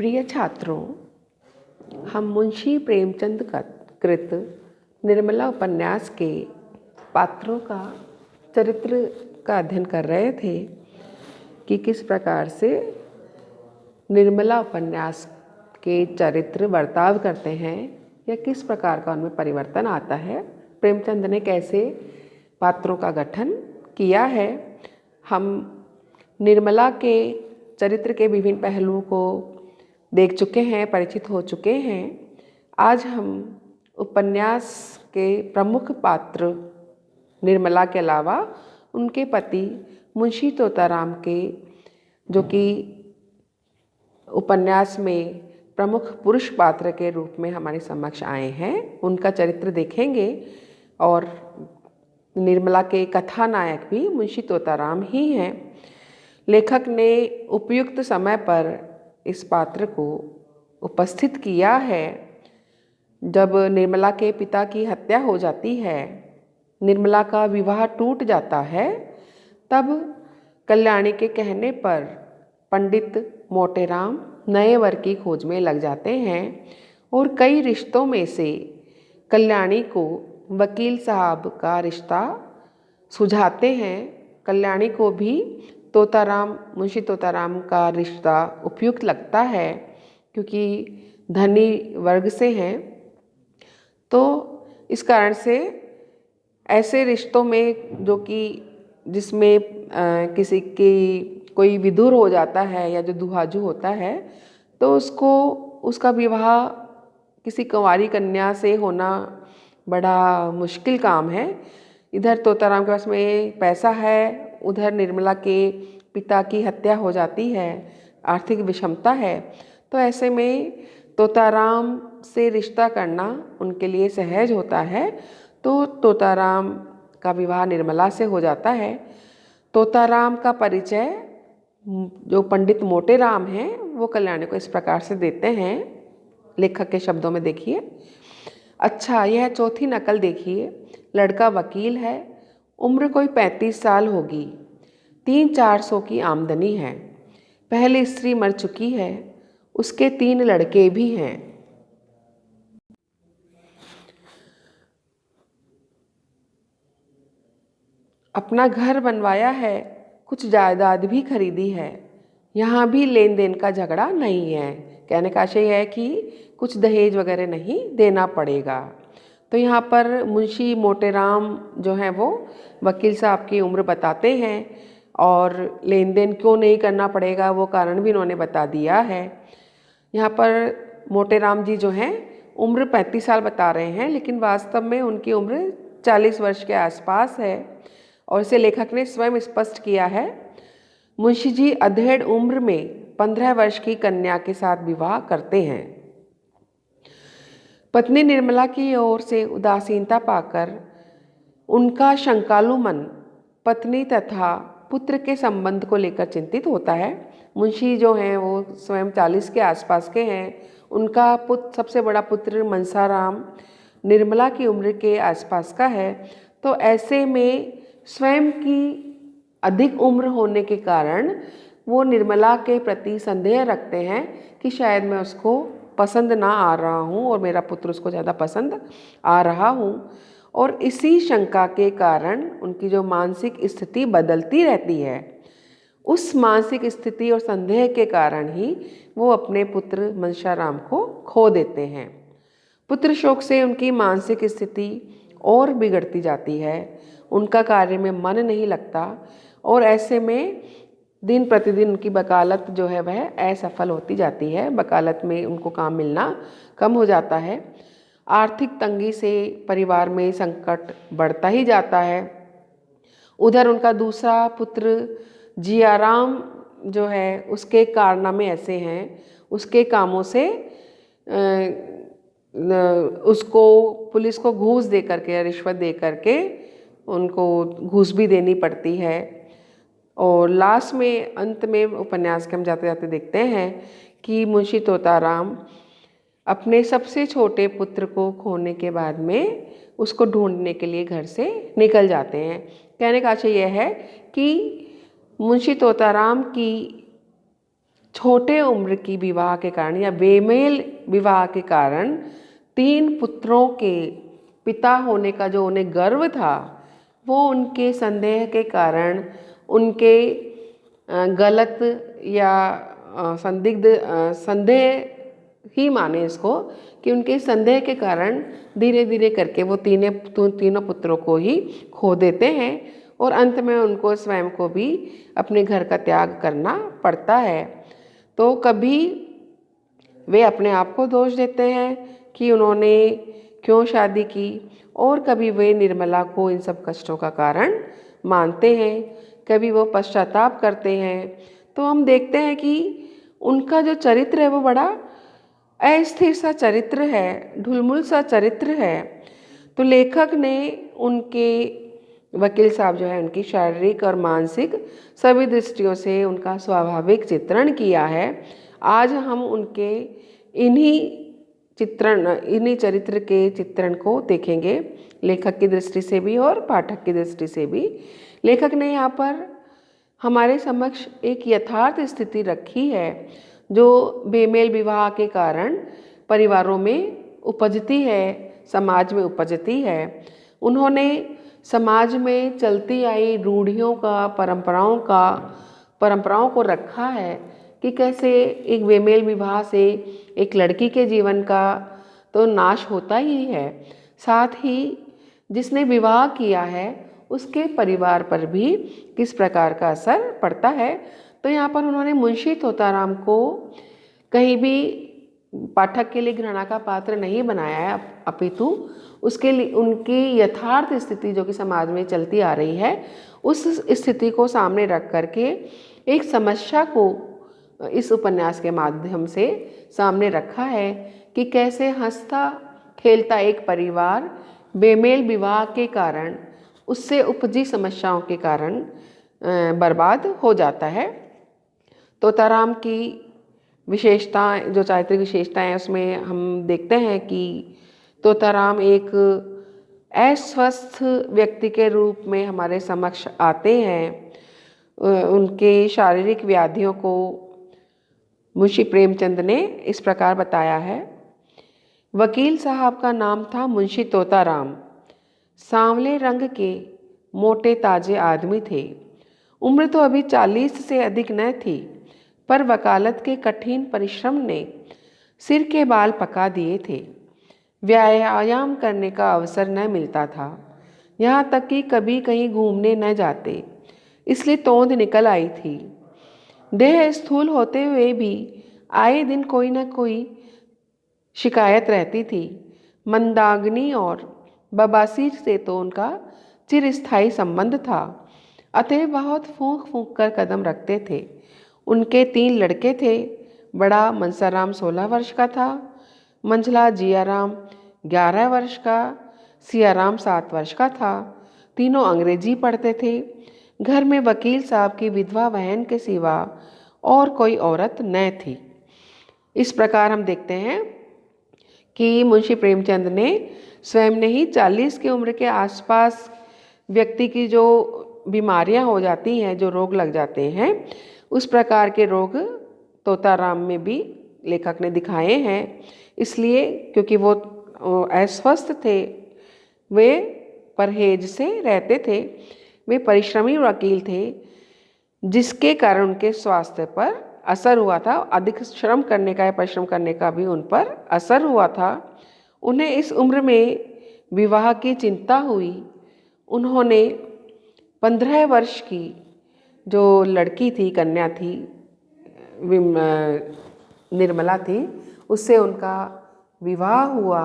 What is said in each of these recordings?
प्रिय छात्रों, हम मुंशी प्रेमचंद कृत निर्मला उपन्यास के पात्रों का चरित्र का अध्ययन कर रहे थे कि किस प्रकार से निर्मला उपन्यास के चरित्र बर्ताव करते हैं या किस प्रकार का उनमें परिवर्तन आता है, प्रेमचंद ने कैसे पात्रों का गठन किया है। हम निर्मला के चरित्र के विभिन्न पहलुओं को देख चुके हैं, परिचित हो चुके हैं। आज हम उपन्यास के प्रमुख पात्र निर्मला के अलावा उनके पति मुंशी तोताराम के, जो कि उपन्यास में प्रमुख पुरुष पात्र के रूप में हमारे समक्ष आए हैं, उनका चरित्र देखेंगे। और निर्मला के कथानायक भी मुंशी तोताराम ही हैं। लेखक ने उपयुक्त समय पर इस पात्र को उपस्थित किया है। जब निर्मला के पिता की हत्या हो जाती है, निर्मला का विवाह टूट जाता है, तब कल्याणी के कहने पर पंडित मोटेराम नए वर की खोज में लग जाते हैं और कई रिश्तों में से कल्याणी को वकील साहब का रिश्ता सुझाते हैं। कल्याणी को भी मुंशी तोताराम का रिश्ता उपयुक्त लगता है क्योंकि धनी वर्ग से हैं। तो इस कारण से ऐसे रिश्तों में जिसमें किसी की कोई विदुर हो जाता है या जो दुहाजू होता है, तो उसका विवाह किसी कुंवारी कन्या से होना बड़ा मुश्किल काम है। इधर तोताराम के पास में पैसा है, उधर निर्मला के पिता की हत्या हो जाती है, आर्थिक विषमता है। तो ऐसे में तोताराम से रिश्ता करना उनके लिए सहज होता है। तो तोताराम का विवाह निर्मला से हो जाता है। तोताराम का परिचय जो पंडित मोटेराम हैं वो कल्याणी को इस प्रकार से देते हैं, लेखक के शब्दों में देखिए। अच्छा, यह चौथी नकल देखिए। लड़का वकील है, उम्र कोई 35 साल होगी, 300-400 की आमदनी है, पहली स्त्री मर चुकी है, उसके 3 लड़के भी हैं। अपना घर बनवाया है, कुछ जायदाद भी खरीदी है, यहाँ भी लेन देन का झगड़ा नहीं है। कहने का आशय है कि कुछ दहेज वगैरह नहीं देना पड़ेगा। तो यहाँ पर मुंशी मोटेराम जो हैं वो वकील साहब की उम्र बताते हैं और लेन देन क्यों नहीं करना पड़ेगा वो कारण भी इन्होंने बता दिया है। यहाँ पर मोटेराम जी जो हैं उम्र 35 साल बता रहे हैं, लेकिन वास्तव में उनकी उम्र 40 वर्ष के आसपास है और इसे लेखक ने स्वयं स्पष्ट किया है। मुंशी जी अधेड़ उम्र में 15 वर्ष की कन्या के साथ विवाह करते हैं। पत्नी निर्मला की ओर से उदासीनता पाकर उनका शंकालु मन पत्नी तथा पुत्र के संबंध को लेकर चिंतित होता है। मुंशी जो हैं वो स्वयं 40 के आसपास के हैं। उनका सबसे बड़ा पुत्र मनसाराम निर्मला की उम्र के आसपास का है। तो ऐसे में स्वयं की अधिक उम्र होने के कारण वो निर्मला के प्रति संदेह रखते हैं कि शायद मैं उसको पसंद ना आ रहा हूँ और मेरा पुत्र उसको ज़्यादा पसंद आ रहा हूँ। और इसी शंका के कारण उनकी जो मानसिक स्थिति बदलती रहती है, उस मानसिक स्थिति और संदेह के कारण ही वो अपने पुत्र मनसाराम को खो देते हैं। पुत्र शोक से उनकी मानसिक स्थिति और बिगड़ती जाती है, उनका कार्य में मन नहीं लगता और ऐसे में दिन प्रतिदिन उनकी वकालत जो है वह असफल होती जाती है। वकालत में उनको काम मिलना कम हो जाता है। आर्थिक तंगी से परिवार में संकट बढ़ता ही जाता है। उधर उनका दूसरा पुत्र जियाराम जो है उसके कारनामे ऐसे हैं, उसके कामों से उसको पुलिस को घूस दे करके, रिश्वत दे करके उनको घूस भी देनी पड़ती है। और लास्ट में अंत में उपन्यास के हम जाते जाते देखते हैं कि मुंशी तोताराम अपने सबसे छोटे पुत्र को खोने के बाद में उसको ढूंढने के लिए घर से निकल जाते हैं। कहने का आशय यह है कि मुंशी तोताराम की छोटे उम्र की विवाह के कारण या बेमेल विवाह के कारण 3 पुत्रों के पिता होने का जो उन्हें गर्व था, वो उनके संदेह के कारण, उनके गलत या संदिग्ध संदेह ही माने इसको, कि उनके संदेह के कारण धीरे धीरे करके वो तीनों पुत्रों को ही खो देते हैं और अंत में उनको स्वयं को भी अपने घर का त्याग करना पड़ता है। तो कभी वे अपने आप को दोष देते हैं कि उन्होंने क्यों शादी की, और कभी वे निर्मला को इन सब कष्टों का कारण मानते हैं, कभी वो पश्चाताप करते हैं। तो हम देखते हैं कि उनका जो चरित्र है वो बड़ा अस्थिर सा चरित्र है, ढुलमुल सा चरित्र है। तो लेखक ने उनके वकील साहब जो है उनकी शारीरिक और मानसिक सभी दृष्टियों से उनका स्वाभाविक चित्रण किया है। आज हम उनके इन्हीं चरित्र के चित्रण को देखेंगे, लेखक की दृष्टि से भी और पाठक की दृष्टि से भी। लेखक ने यहाँ पर हमारे समक्ष एक यथार्थ स्थिति रखी है जो बेमेल विवाह के कारण परिवारों में उपजती है, समाज में उपजती है। उन्होंने समाज में चलती आई रूढ़ियों का, परंपराओं को रखा है कि कैसे एक बेमेल विवाह से एक लड़की के जीवन का तो नाश होता ही है, साथ ही जिसने विवाह किया है उसके परिवार पर भी किस प्रकार का असर पड़ता है। तो यहाँ पर उन्होंने मुंशी तोताराम को कहीं भी पाठक के लिए घृणा का पात्र नहीं बनाया है, अपितु उसके लिए उनकी यथार्थ स्थिति जो कि समाज में चलती आ रही है, उस स्थिति को सामने रख करके एक समस्या को इस उपन्यास के माध्यम से सामने रखा है कि कैसे हंसता खेलता एक परिवार बेमेल विवाह के कारण, उससे उपजी समस्याओं के कारण बर्बाद हो जाता है। तोताराम की विशेषताएं, जो चारित्रिक विशेषताएं हैं, उसमें हम देखते हैं कि तोताराम एक अस्वस्थ व्यक्ति के रूप में हमारे समक्ष आते हैं। उनके शारीरिक व्याधियों को मुंशी प्रेमचंद ने इस प्रकार बताया है। वकील साहब का नाम था मुंशी तोताराम। सांवले रंग के मोटे ताजे आदमी थे। उम्र तो अभी 40 से अधिक न थी, पर वकालत के कठिन परिश्रम ने सिर के बाल पका दिए थे। व्यायाम करने का अवसर न मिलता था, यहाँ तक कि कभी कहीं घूमने न जाते, इसलिए तोंद निकल आई थी। देह स्थूल होते हुए भी आए दिन कोई न कोई शिकायत रहती थी। मंदाग्नि और बबासीर से तो उनका चिरस्थायी संबंध था, अतः बहुत फूंक फूंक कर कदम रखते थे। उनके 3 लड़के थे। बड़ा मनसाराम 16 वर्ष का था, मंझला जियाराम 11 वर्ष का, सियाराम 7 वर्ष का था। तीनों अंग्रेजी पढ़ते थे। घर में वकील साहब की विधवा बहन के सिवा और कोई औरत न थी। इस प्रकार हम देखते हैं कि मुंशी प्रेमचंद ने स्वयं ने ही 40 की उम्र के आसपास व्यक्ति की जो बीमारियां हो जाती हैं, जो रोग लग जाते हैं, उस प्रकार के रोग तोताराम में भी लेखक ने दिखाए हैं। इसलिए क्योंकि वो अस्वस्थ थे, वे परहेज से रहते थे, वे परिश्रमी वकील थे, जिसके कारण उनके स्वास्थ्य पर असर हुआ था। अधिक श्रम करने का या परिश्रम करने का भी उन पर असर हुआ था। उन्हें इस उम्र में विवाह की चिंता हुई। उन्होंने 15 वर्ष की जो लड़की थी, कन्या थी, निर्मला थी, उससे उनका विवाह हुआ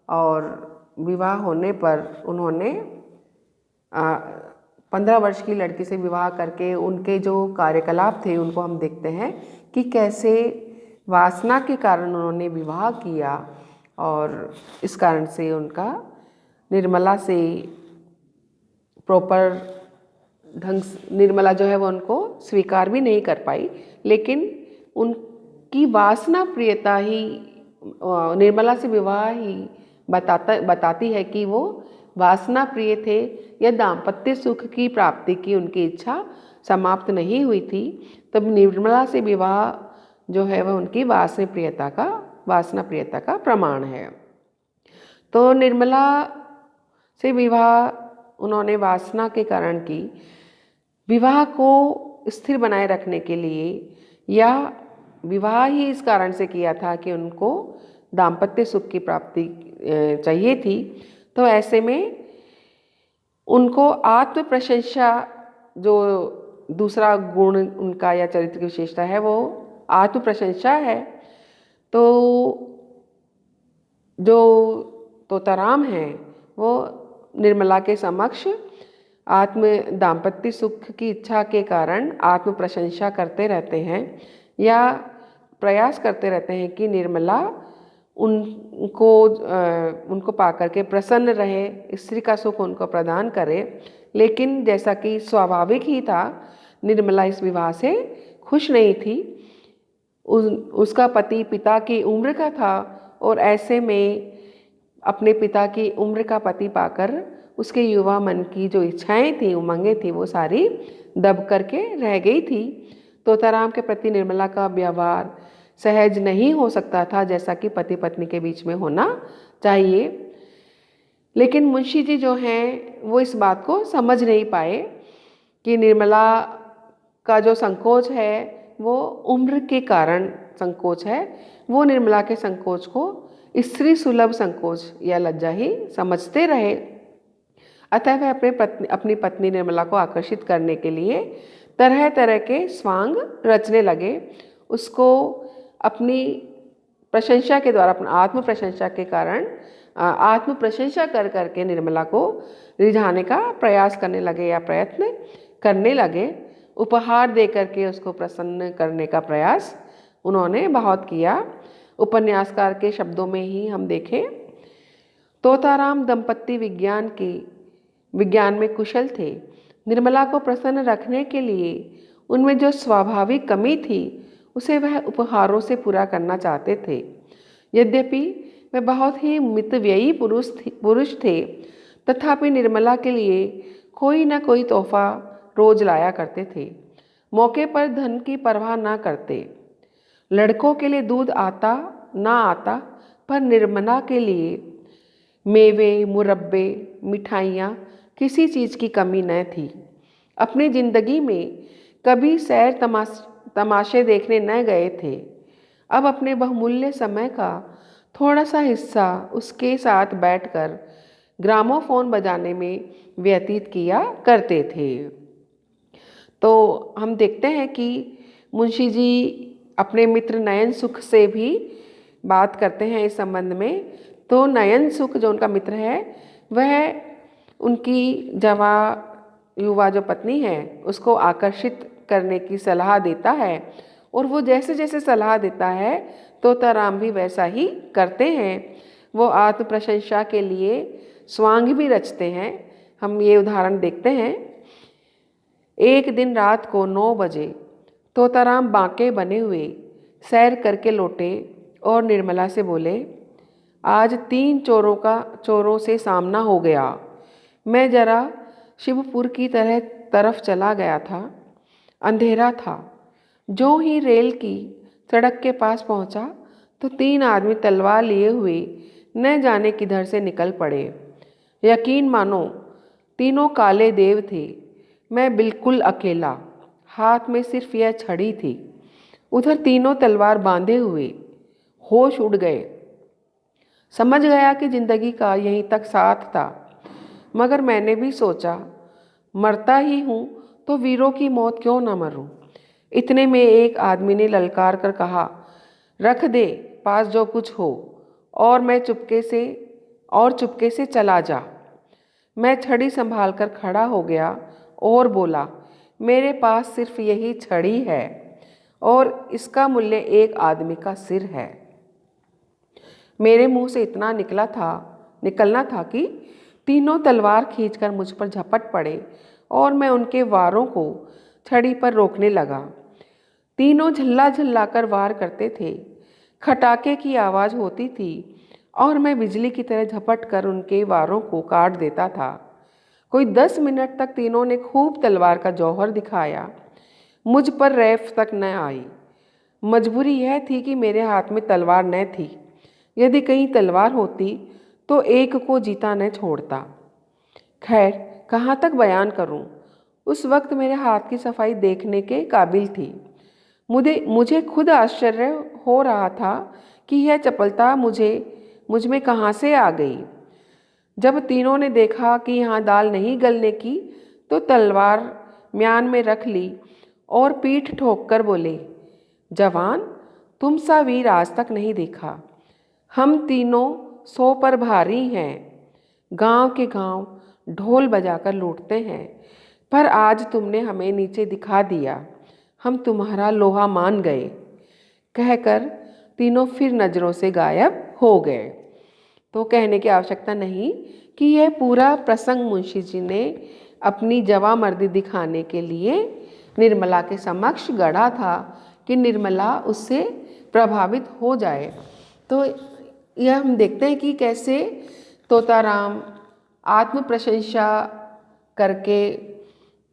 और विवाह होने पर उन्होंने 15 वर्ष की लड़की से विवाह करके उनके जो कार्यकलाप थे उनको हम देखते हैं कि कैसे वासना के कारण उन्होंने विवाह किया और इस कारण से उनका निर्मला से प्रॉपर ढंग से निर्मला जो है वो उनको स्वीकार भी नहीं कर पाई, लेकिन उनकी वासना प्रियता ही निर्मला से विवाह ही बताती है कि वो वासना प्रिय थे या दाम्पत्य सुख की प्राप्ति की उनकी इच्छा समाप्त नहीं हुई थी। तब निर्मला से विवाह जो है वह उनकी वासना प्रियता का प्रमाण है। तो निर्मला से विवाह उन्होंने वासना के कारण की। विवाह को स्थिर बनाए रखने के लिए या विवाह ही इस कारण से किया था कि उनको दाम्पत्य सुख की प्राप्ति चाहिए थी। तो ऐसे में उनको आत्म प्रशंसा, जो दूसरा गुण उनका या चरित्र की विशेषता है, वो आत्म प्रशंसा है। तो जो तोताराम हैं वो निर्मला के समक्ष आत्म दाम्पत्य सुख की इच्छा के कारण आत्म प्रशंसा करते रहते हैं या प्रयास करते रहते हैं कि निर्मला उनको पाकर के प्रसन्न रहे, स्त्री का सुख उनको प्रदान करे। लेकिन जैसा कि स्वाभाविक ही था, निर्मला इस विवाह से खुश नहीं थी। उसका पति पिता की उम्र का था और ऐसे में अपने पिता की उम्र का पति पाकर उसके युवा मन की जो इच्छाएं थी, उमंगें थी, वो सारी दब करके रह गई थी। तोताराम के प्रति निर्मला का व्यवहार सहज नहीं हो सकता था जैसा कि पति पत्नी के बीच में होना चाहिए। लेकिन मुंशी जी जो हैं वो इस बात को समझ नहीं पाए कि निर्मला का जो संकोच है वो उम्र के कारण संकोच है। वो निर्मला के संकोच को स्त्री सुलभ संकोच या लज्जा ही समझते रहे। अतः वह अपनी पत्नी निर्मला को आकर्षित करने के लिए तरह तरह के स्वांग रचने लगे। उसको अपनी प्रशंसा के द्वारा, अपना आत्म प्रशंसा के कारण आत्म प्रशंसा कर करके निर्मला को रिझाने का प्रयास करने लगे या प्रयत्न करने लगे। उपहार दे करके उसको प्रसन्न करने का प्रयास उन्होंने बहुत किया। उपन्यासकार के शब्दों में ही हम देखें, तोताराम दंपत्ति विज्ञान में कुशल थे। निर्मला को प्रसन्न रखने के लिए उनमें जो स्वाभाविक कमी थी उसे वह उपहारों से पूरा करना चाहते थे। यद्यपि वे बहुत ही मितव्ययी पुरुष थे, तथापि निर्मला के लिए कोई न कोई तोहफा रोज लाया करते थे। मौके पर धन की परवाह न करते। लड़कों के लिए दूध आता ना आता, पर निर्मला के लिए मेवे, मुरब्बे, मिठाइयाँ, किसी चीज़ की कमी न थी। अपनी जिंदगी में कभी सैर तमाशे देखने न गए थे। अब अपने बहुमूल्य समय का थोड़ा सा हिस्सा उसके साथ बैठकर ग्रामोफोन बजाने में व्यतीत किया करते थे। तो हम देखते हैं कि मुंशी जी अपने मित्र नयन सुख से भी बात करते हैं इस संबंध में। तो नयन सुख जो उनका मित्र है, वह उनकी युवा जो पत्नी है उसको आकर्षित करने की सलाह देता है। और वो जैसे जैसे सलाह देता है तोताराम भी वैसा ही करते हैं। वो आत्म प्रशंसा के लिए स्वांग भी रचते हैं। हम ये उदाहरण देखते हैं। एक दिन रात को 9 बजे तोताराम बांके बने हुए सैर करके लौटे और निर्मला से बोले, आज 3 चोरों से सामना हो गया। मैं जरा शिवपुर की तरफ चला गया था। अंधेरा था। जो ही रेल की सड़क के पास पहुंचा तो 3 आदमी तलवार लिए हुए न जाने किधर से निकल पड़े। यकीन मानो तीनों काले देव थे। मैं बिल्कुल अकेला, हाथ में सिर्फ यह छड़ी थी। उधर तीनों तलवार बांधे हुए। होश उड़ गए। समझ गया कि जिंदगी का यहीं तक साथ था। मगर मैंने भी सोचा, मरता ही हूँ तो वीरों की मौत क्यों न मरूं। इतने में एक आदमी ने ललकार कर कहा, रख दे पास जो कुछ हो और चुपके से चला जा। मैं छड़ी संभाल कर खड़ा हो गया और बोला, मेरे पास सिर्फ यही छड़ी है और इसका मूल्य 1 आदमी का सिर है। मेरे मुंह से इतना निकलना था कि तीनों तलवार खींचकर मुझ पर झपट पड़े और मैं उनके वारों को छड़ी पर रोकने लगा। तीनों झल्ला झल्ला कर वार करते थे। खटाके की आवाज़ होती थी और मैं बिजली की तरह झपट कर उनके वारों को काट देता था। कोई 10 मिनट तक तीनों ने खूब तलवार का जौहर दिखाया। मुझ पर रैफ तक न आई। मजबूरी यह थी कि मेरे हाथ में तलवार न थी। यदि कहीं तलवार होती तो एक को जीता न छोड़ता। खैर, कहाँ तक बयान करूं? उस वक्त मेरे हाथ की सफाई देखने के काबिल थी। मुझे खुद आश्चर्य हो रहा था कि यह चपलता मुझ में कहाँ से आ गई। जब तीनों ने देखा कि यहाँ दाल नहीं गलने की, तो तलवार म्यान में रख ली और पीठ ठोक कर बोले, जवान, तुम सा वीर आज तक नहीं देखा। हम तीनों 100 पर भारी हैं, गांव के गांव ढोल बजाकर लूटते हैं, पर आज तुमने हमें नीचे दिखा दिया। हम तुम्हारा लोहा मान गए। कहकर तीनों फिर नज़रों से गायब हो गए। तो कहने की आवश्यकता नहीं कि यह पूरा प्रसंग मुंशी जी ने अपनी जवामर्दी दिखाने के लिए निर्मला के समक्ष गढ़ा था कि निर्मला उससे प्रभावित हो जाए। तो यह हम देखते हैं कि कैसे तोताराम आत्म प्रशंसा करके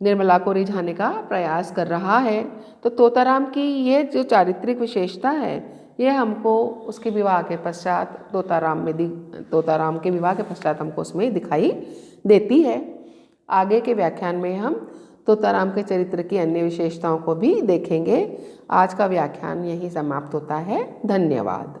निर्मला को रिझाने का प्रयास कर रहा है। तो तोताराम की ये जो चारित्रिक विशेषता है, ये हमको उसके विवाह के पश्चात तोताराम के विवाह के पश्चात हमको उसमें दिखाई देती है। आगे के व्याख्यान में हम तोताराम के चरित्र की अन्य विशेषताओं को भी देखेंगे। आज का व्याख्यान यहीं समाप्त होता है। धन्यवाद।